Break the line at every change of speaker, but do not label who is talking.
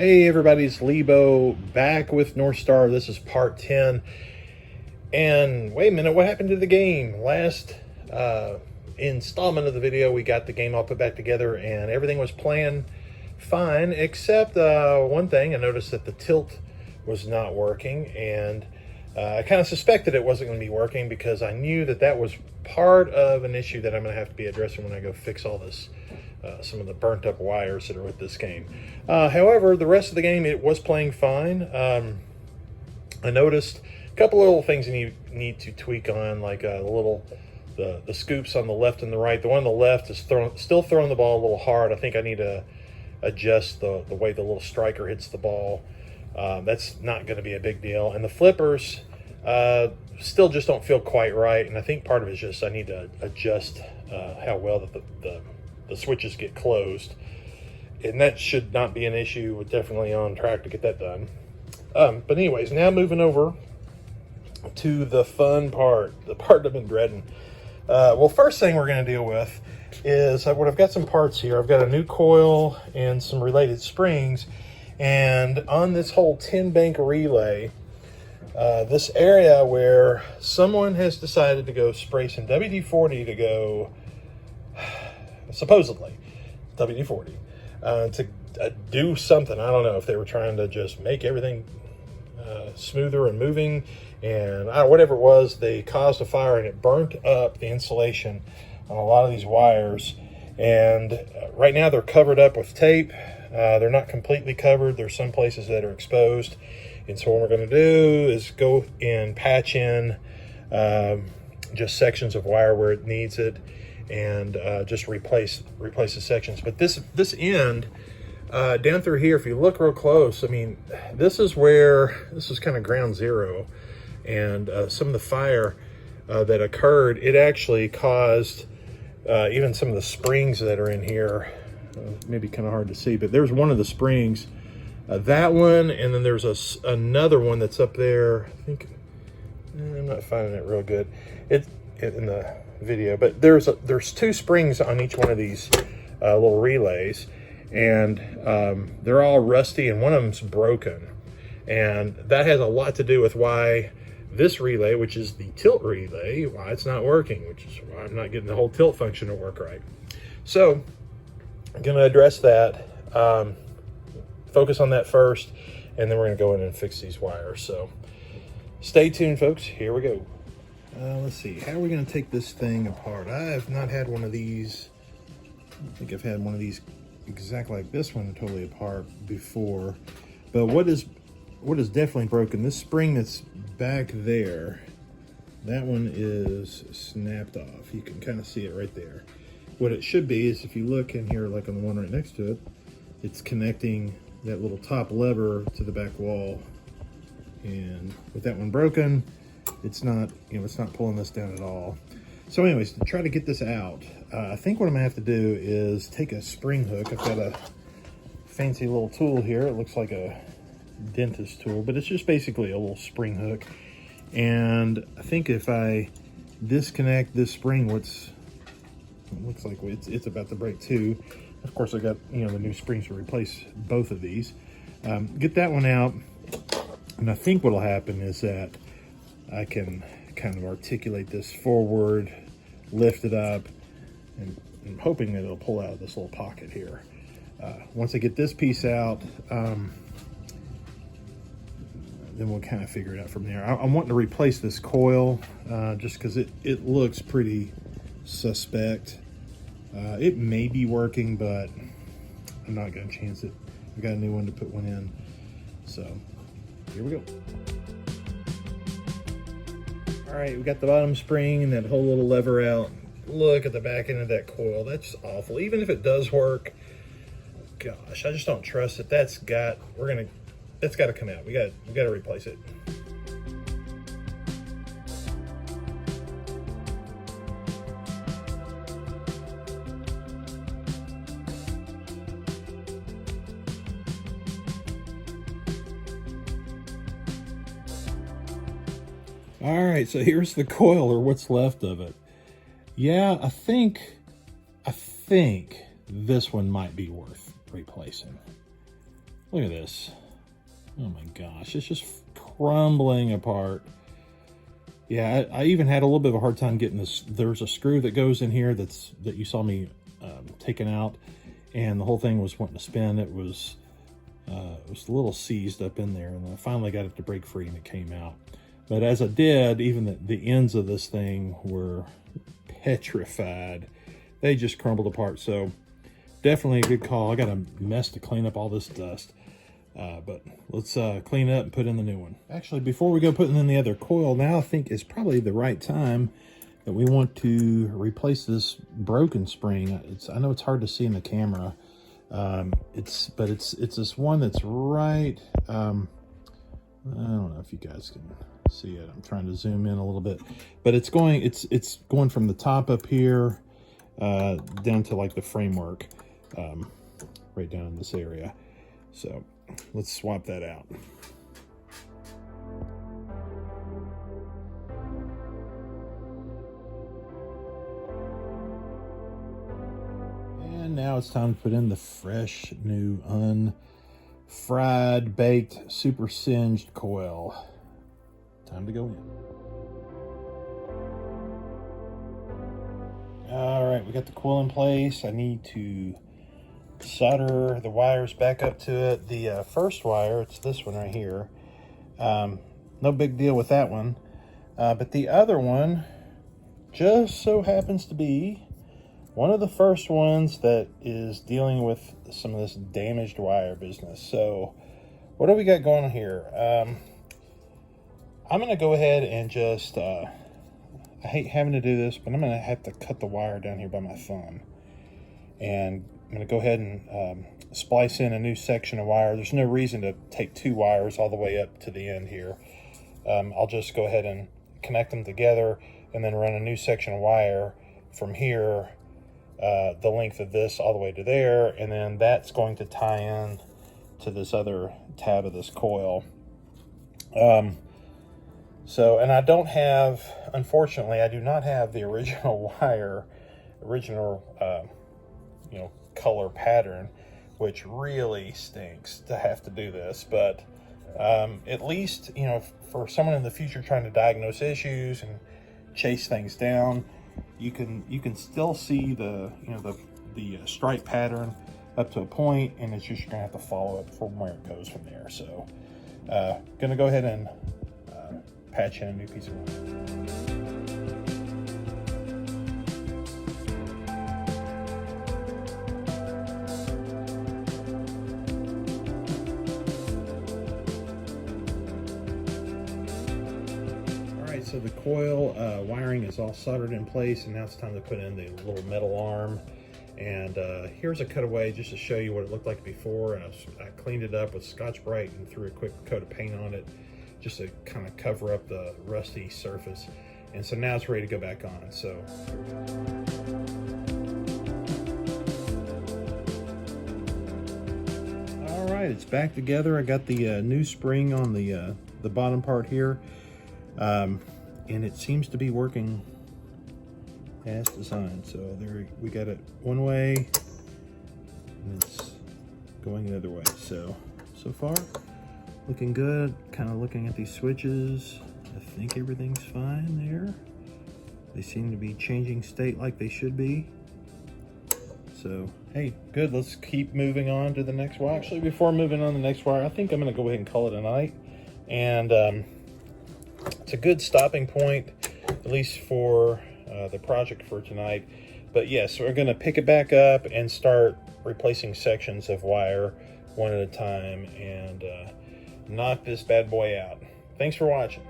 Hey everybody, it's Lebo back with North Star. This is part 10. And wait a minute, what happened to the game? Last installment of the video, we got the game all put back together and everything was playing fine, except one thing. I noticed that the tilt was not working, and I kind of suspected it wasn't going to be working because I knew that that was part of an issue that I'm going to have to be addressing when I go fix all this, some of the burnt up wires that are with this game. However, the rest of the game, it was playing fine. I noticed a couple of little things you need to tweak on, like the scoops on the left and the right. The one on the left is still throwing the ball a little hard. I think I need to adjust the way the little striker hits the ball. That's not going to be a big deal. And the flippers still just don't feel quite right. And I think part of it is just I need to adjust how well that the switches get closed. And that should not be an issue. We're definitely on track to get that done. But anyways, now moving over to the fun part, the part I've been dreading. Well, first thing we're going to deal with is I've got some parts here. I've got a new coil and some related springs. And on this whole 10-bank relay, this area where someone has decided to go spray some WD-40 to go, supposedly, WD-40, to do something. I don't know if they were trying to just make everything smoother and moving, and whatever it was, they caused a fire and it burnt up the insulation on a lot of these wires. And right now they're covered up with tape. They're not completely covered. There's some places that are exposed. And so what we're going to do is go and patch in just sections of wire where it needs it, and just replace the sections. But this end down through here, if you look real close, I mean, this is kind of ground zero. And some of the fire that occurred, it actually caused even some of the springs that are in here. Maybe kind of hard to see, but there's one of the springs, that one, and then there's another one that's up there. I think I'm not finding it real good in the video, but there's two springs on each one of these little relays, and they're all rusty, and one of them's broken, and that has a lot to do with why this relay, which is the tilt relay, why it's not working, which is why I'm not getting the whole tilt function to work right. So I'm going to address that, focus on that first, and then we're going to go in and fix these wires. So stay tuned, folks. Here we go. Let's see. How are we going to take this thing apart? I have not had one of these. I don't think I've had one of these exactly like this one totally apart before. But what is definitely broken, this spring that's back there, that one is snapped off. You can kind of see it right there. What it should be is, if you look in here, like on the one right next to it, it's connecting that little top lever to the back wall. And with that one broken, it's not pulling this down at all. So anyways, to try to get this out, I think what I'm gonna have to do is take a spring hook. I've got a fancy little tool here. It looks like a dentist tool, but it's just basically a little spring hook. And I think if I disconnect this spring, it looks like it's about to break too. Of course, I got the new springs to replace both of these. Get that one out, and I think what'll happen is that I can kind of articulate this forward, lift it up, and I'm hoping that it'll pull out of this little pocket here. Once I get this piece out, then we'll kind of figure it out from there. I'm wanting to replace this coil just because it looks pretty suspect. It may be working, but I'm not going to chance it. I've got a new one to put one in. So here we go. All right, we got the bottom spring and that whole little lever out. Look at the back end of that coil. That's awful. Even if it does work, gosh, I just don't trust it. That's got to come out. We got to replace it. All right, so here's the coil, or what's left of it. Yeah, I think this one might be worth replacing. Look at this. Oh my gosh, it's just crumbling apart. Yeah, I even had a little bit of a hard time getting this. There's a screw that goes in here that you saw me taking out, and the whole thing was wanting to spin. It was a little seized up in there, and I finally got it to break free and it came out. But as I did, even the ends of this thing were petrified. They just crumbled apart. So definitely a good call. I got a mess to clean up all this dust. But let's clean it up and put in the new one. Actually, before we go putting in the other coil, now I think is probably the right time that we want to replace this broken spring. I know it's hard to see in the camera. It's this one that's right. I don't know if you guys can see it. I'm trying to zoom in a little bit, but it's going from the top up here down to like the framework, right down in this area. So let's swap that out. And now it's time to put in the fresh, new, unfried, baked, super singed coil. Time to go in. All right, we got the coil in place. I need to solder the wires back up to it. The first wire, it's this one right here. No big deal with that one. But the other one just so happens to be one of the first ones that is dealing with some of this damaged wire business. So what do we got going on here? I'm going to go ahead and just, I hate having to do this, but I'm going to have to cut the wire down here by my thumb. And I'm going to go ahead and splice in a new section of wire. There's no reason to take two wires all the way up to the end here. I'll just go ahead and connect them together and then run a new section of wire from here, the length of this all the way to there, and then that's going to tie in to this other tab of this coil. And I don't have, unfortunately, I do not have the original wire, color pattern, which really stinks to have to do this. But at least, for someone in the future trying to diagnose issues and chase things down, you can still see the stripe pattern up to a point, and it's just, you're gonna have to follow it from where it goes from there. So gonna go ahead and patch in a new piece of wire. So the coil wiring is all soldered in place, and now it's time to put in the little metal arm. And here's a cutaway just to show you what it looked like before. And I cleaned it up with Scotch-Brite and threw a quick coat of paint on it just to kind of cover up the rusty surface. And so now it's ready to go back on. So all right, it's back together. I got the new spring on the bottom part here. And it seems to be working as designed. So there, we got it one way, and it's going the other way. So far, looking good. Kind of looking at these switches, I think everything's fine there. They seem to be changing state like they should be. So, hey, good. Let's keep moving on to the next wire. Actually, before moving on to the next wire, I think I'm gonna go ahead and call it a night. And it's a good stopping point, at least for the project for tonight. But yes, we're going to pick it back up and start replacing sections of wire one at a time and knock this bad boy out. Thanks for watching.